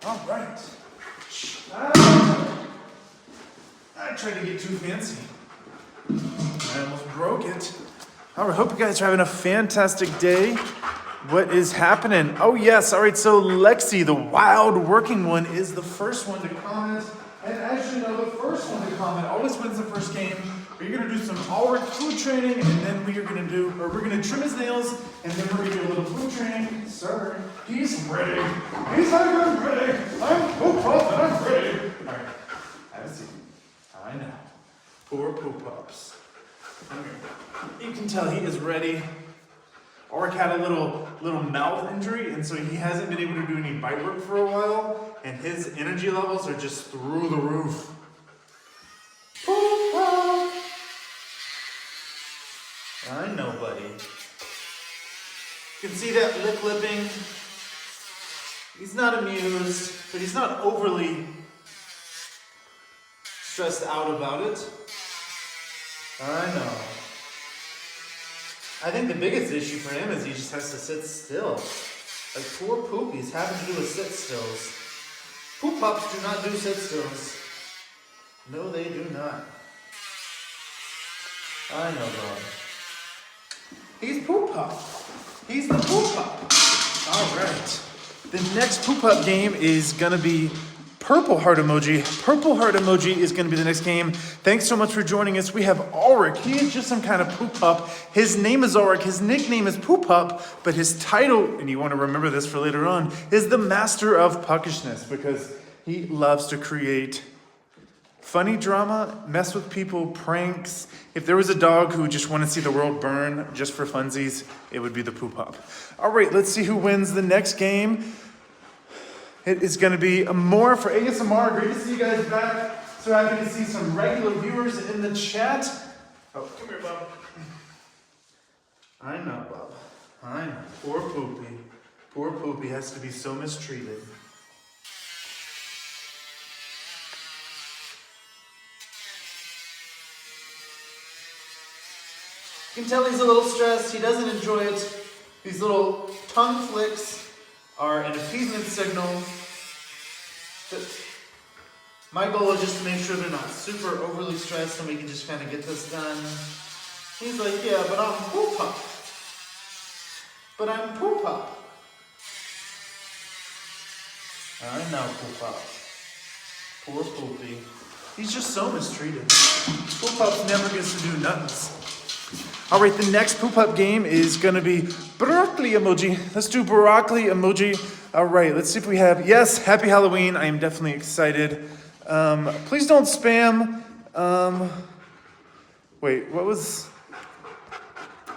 All right. I tried to get too fancy. I almost broke it. All right, hope you guys are having a fantastic day. What is happening? Oh yes, all right, so Lexi, the wild working one, is the first one to comment. And as you know, the first one to comment always wins the first game. We're gonna do some Alrick food training, and then we're gonna trim his nails, and then we're gonna do a little food training. Sir, he's ready. He's like, I'm ready. I'm Poo-pup and I'm ready. All right, have a seat. I know. Poor Poo-pups. You can tell he is ready. Alrick had a little mouth injury, and so he hasn't been able to do any bite work for a while, and his energy levels are just through the roof. Poo-pup! I know, buddy. You can see that lip-lipping. He's not amused, but he's not overly stressed out about it. I know. I think the biggest issue for him is he just has to sit still. Like poor Poop, he's having to do with sit-stills. Poo-pups do not do sit-stills. No, they do not. I know, Bob. He's Poo-pup. He's the Poo-pup. All right. The next Poo-pup game is gonna be Purple Heart Emoji. Purple Heart Emoji is going to be the next game. Thanks so much for joining us. We have Alrick. He is just some kind of Poo-pup. His name is Alrick. His nickname is Poo-pup, but his title, and you want to remember this for later on, is the Master of Puckishness, because he loves to create funny drama, mess with people, pranks. If there was a dog who just wanted to see the world burn just for funsies, it would be the Poo-pup. All right, let's see who wins the next game. It is going to be more for ASMR. Great to see you guys back. So happy to see some regular viewers in the chat. Oh, come here, Bob. I know, Bob. I know. Poor Poopy. Poor Poopy has to be so mistreated. You can tell he's a little stressed. He doesn't enjoy it. These little tongue flicks are an appeasement signal. But my goal is just to make sure they're not super overly stressed and we can just kind of get this done. He's like, yeah, but I'm Poo-pup. But I'm Poo-pup. I know, Poo-pup. Poor Poopy. He's just so mistreated. Poo-pup never gets to do nothing. All right, the next Poo-pup game is going to be broccoli emoji. Let's do broccoli emoji. All right, let's see if we have, yes, happy Halloween. I am definitely excited. Please don't spam. Wait, what was?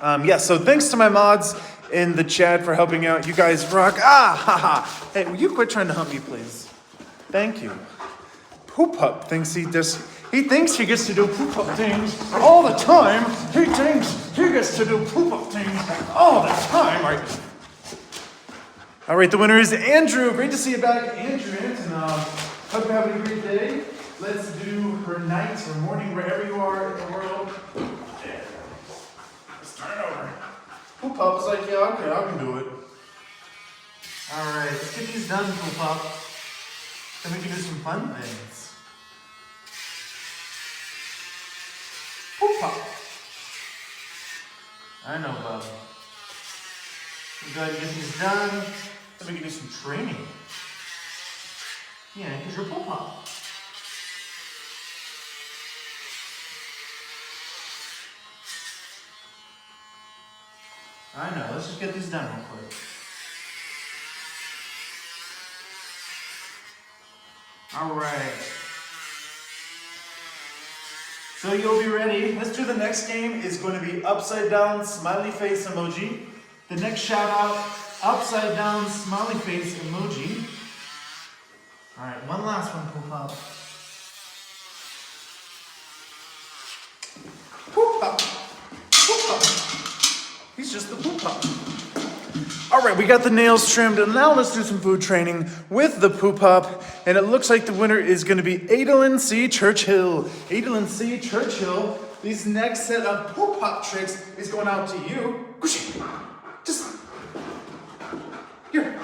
Yeah, so thanks to my mods in the chat for helping out. You guys rock. Ah, haha. Hey, will you quit trying to hump me, please? Thank you. Poo-pup thinks he thinks he gets to do Poo-pup things all the time. He thinks he gets to do Poo-pup things all the time. All right, the winner is Andrew. Great to see you back, Andrew Antonov. Hope you're having a great day. Let's do her night or morning, wherever you are in the world. Yeah. Let's turn it over. Poo-pup's like, yeah, okay, I can do it. All right, let's get these done, Poo-pup. Then we can do some fun things. Poo-pup. I know, Bob. We go ahead and get these done. Then we can do some training. Yeah, because you're Poo-pup. I know, let's just get these done real quick. All right. So you'll be ready. Let's do the next game. Is going to be upside down smiley face emoji. The next shout out, upside down smiley face emoji. All right, one last one, Poo-pup. Poo-pup. Poo-pup. He's just the Poo-pup. All right, we got the nails trimmed, and now let's do some food training with the Poo-pup. And it looks like the winner is going to be Adolin C. Churchill. Adolin C. Churchill, these next set of Poo-pup tricks is going out to you. Just here.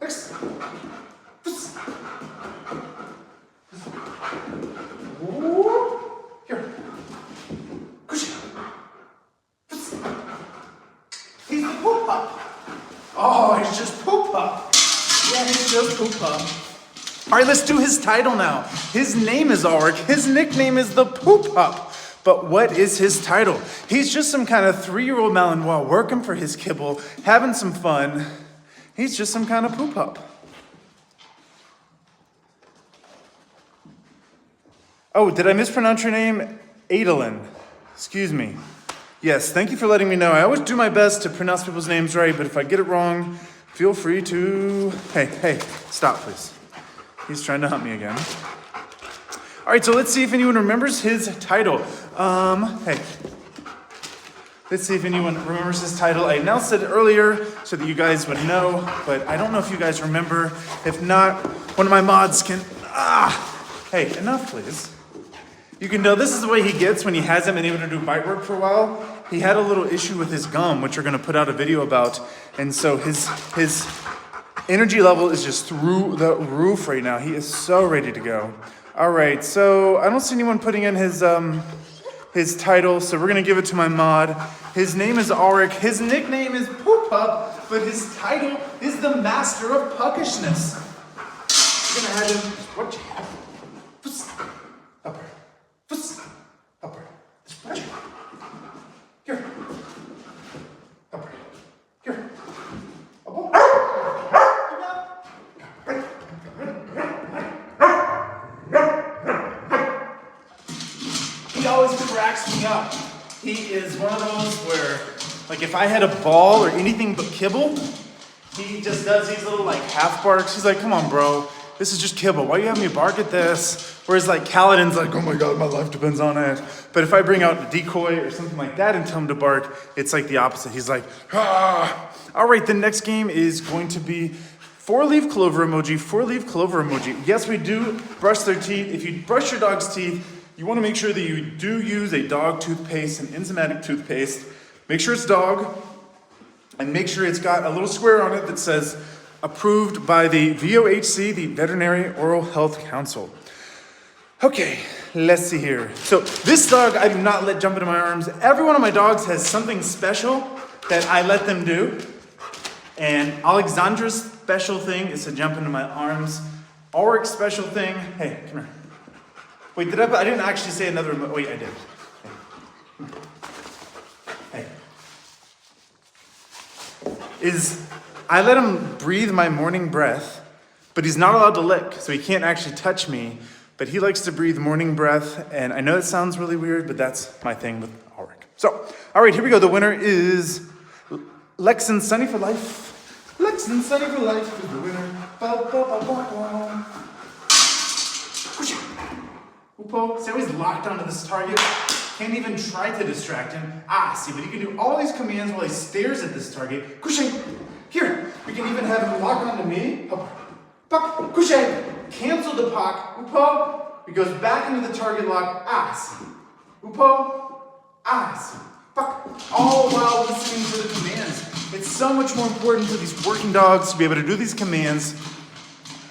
Next. Yeah, he's just Poo-pup. All right, let's do his title now. His name is Alrick. His nickname is the Poo-pup. But what is his title? He's just some kind of 3-year-old Malinois working for his kibble, having some fun. He's just some kind of Poo-pup. Oh, did I mispronounce your name? Adolin. Excuse me. Yes, thank you for letting me know. I always do my best to pronounce people's names right, but if I get it wrong, feel free to... Hey, stop, please. He's trying to hunt me again. All right, so let's see if anyone remembers his title. Let's see if anyone remembers his title. I announced it earlier so that you guys would know, but I don't know if you guys remember. If not, one of my mods can... Hey, enough, please. You can know this is the way he gets when he hasn't been able to do bite work for a while. He had a little issue with his gum, which we're gonna put out a video about. And so his energy level is just through the roof right now. He is so ready to go. All right, so I don't see anyone putting in his title, so we're gonna give it to my mod. His name is Alrick. His nickname is Poo-pup, but his title is the Master of Puckishness. We're gonna have him, what you have? Upper. Upper. Here. Upper. Here. He always cracks me up. He is one of those where, like, if I had a ball or anything but kibble, he just does these little, like, half barks. He's like, come on, bro. This is just kibble. Why are you having me bark at this? Whereas like Kaladin's like, oh my God, my life depends on it. But if I bring out a decoy or something like that and tell him to bark, it's like the opposite. He's like, ah. All right, the next game is going to be 4-leaf clover emoji, 4-leaf clover emoji. Yes, we do brush their teeth. If you brush your dog's teeth, you want to make sure that you do use a dog toothpaste, an enzymatic toothpaste. Make sure it's dog, and make sure it's got a little square on it that says approved by the VOHC, the Veterinary Oral Health Council. Okay, let's see here. So this dog I do not let jump into my arms. Every one of my dogs has something special that I let them do. And Alexandra's special thing is to jump into my arms. Alrick's special thing, hey, come here. Wait, I didn't actually say another, wait, I did. Hey. I let him breathe my morning breath, but he's not allowed to lick, so he can't actually touch me, but he likes to breathe morning breath, and I know it sounds really weird, but that's my thing with Alrick. So, all right, here we go. The winner is Lex and Sunny for life. Lex and Sunny for life is the winner. Upo, see how he's locked onto this target? Can't even try to distract him. See, but he can do all these commands while he stares at this target. Kushing. Here, we can even have him lock onto me. Puck, couché, cancel the puck. Upo, he goes back into the target lock. Upo, puck. All while listening to the commands. It's so much more important for these working dogs to be able to do these commands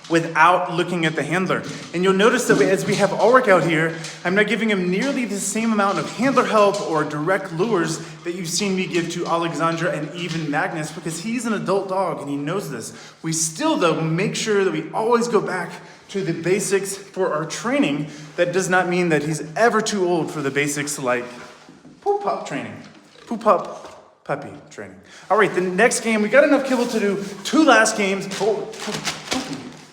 without looking at the handler. And you'll notice that as we have Alrick out here, I'm not giving him nearly the same amount of handler help or direct lures that you've seen me give to Alexandra and even Magnus, because he's an adult dog and he knows this. We still, though, make sure that we always go back to the basics for our training. That does not mean that he's ever too old for the basics like Poo-pup training. Poo-pup puppy training. All right, the next game, we got enough kibble to do 2 last games.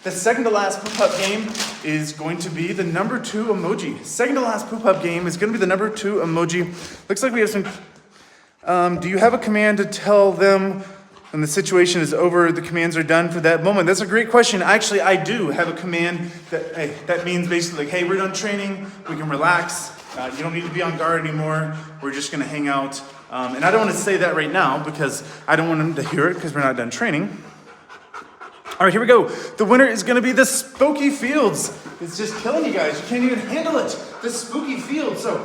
The second to last Poo-pup game is going to be the number 2 emoji. Second to last Poo-pup game is going to be the number 2 emoji. Looks like we have some... do you have a command to tell them when the situation is over, the commands are done for that moment? That's a great question. Actually, I do have a command that means basically like, hey, we're done training. We can relax. You don't need to be on guard anymore. We're just going to hang out. And I don't want to say that right now because I don't want them to hear it because we're not done training. All right, here we go. The winner is going to be the Spooky Fields. It's just killing you guys. You can't even handle it. The Spooky Fields. So,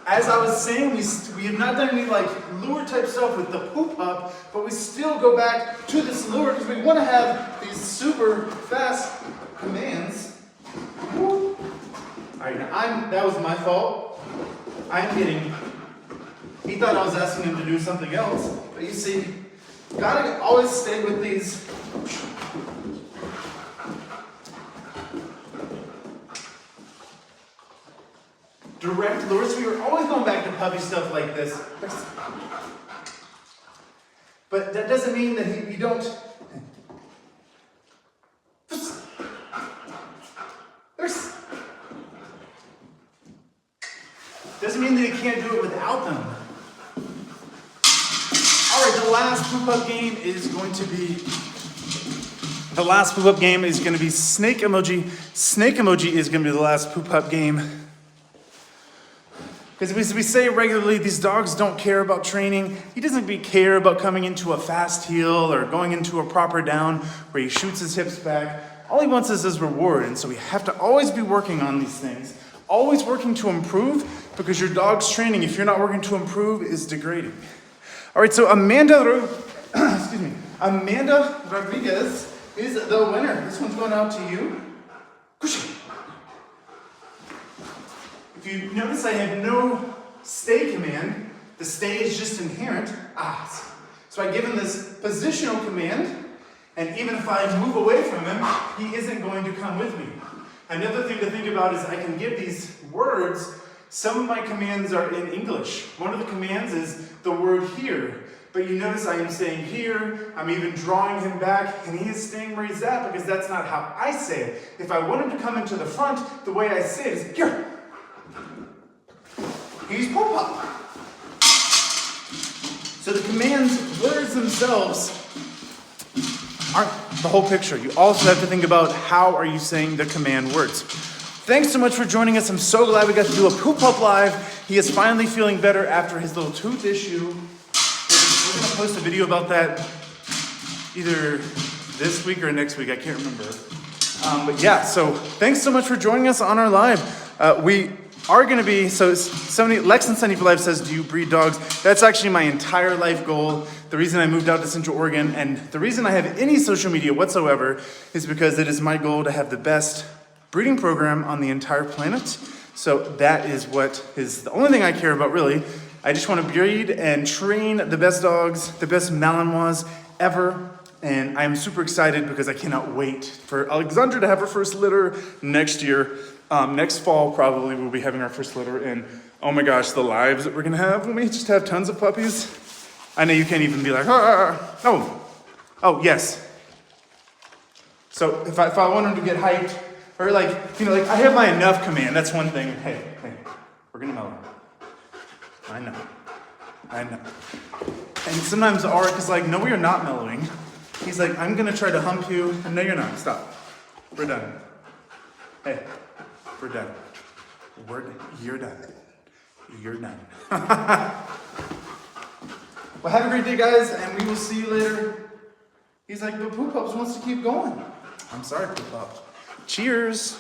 as I was saying, we have not done any like lure type stuff with the Poo-pup, but we still go back to this lure because we want to have these super fast commands. Woo. All right, now that was my fault. I'm kidding. He thought I was asking him to do something else, but you see, gotta always stay with these. direct lure. So you're always going back to puppy stuff like this. But that doesn't mean that you don't. Doesn't mean that you can't do it without them. All right, the last Poo-pup game is going to be. The last Poo-pup game is going to be snake emoji. Snake emoji is going to be the last Poo-pup game. Because we say regularly, these dogs don't care about training. He doesn't care about coming into a fast heel or going into a proper down where he shoots his hips back. All he wants is his reward, and so we have to always be working on these things. Always working to improve, because your dog's training, if you're not working to improve, is degrading. All right, so Amanda Rodriguez is the winner. This one's going out to you. If you notice, I have no stay command. The stay is just inherent. So I give him this positional command, and even if I move away from him, he isn't going to come with me. Another thing to think about is I can give these words. Some of my commands are in English. One of the commands is the word here. But you notice I am saying here, I'm even drawing him back, and he is staying where he's at because that's not how I say it. If I want him to come into the front, the way I say it is here. He's Poo-pup. So the commands, words themselves, aren't the whole picture. You also have to think about how are you saying the command words. Thanks so much for joining us. I'm so glad we got to do a Poo-pup live. He is finally feeling better after his little tooth issue. We're going to post a video about that either this week or next week. I can't remember. But yeah, so thanks so much for joining us on our live. We are going to be, so Lex and 75 says, do you breed dogs? That's actually my entire life goal. The reason I moved out to Central Oregon, and the reason I have any social media whatsoever, is because it is my goal to have the best breeding program on the entire planet. So that is what is the only thing I care about, really. I just want to breed and train the best dogs, the best Malinois ever. And I'm super excited because I cannot wait for Alexandra to have her first litter next year. Next fall, probably, we'll be having our first litter. And oh my gosh, the lives that we're going to have when we just have tons of puppies. I know you can't even be like, oh, yes. So if I want them to get hyped, or like I have my enough command. That's one thing. Hey, we're going to mellow. I know. And sometimes Alrick is like, no, we are not mellowing. He's like, I'm going to try to hump you. And no, you're not. Stop. We're done. Hey, we're done. You're done. You're done. Well, have a great day, guys, and we will see you later. He's like, but Poo-pup wants to keep going. I'm sorry, Poo-pup. Cheers.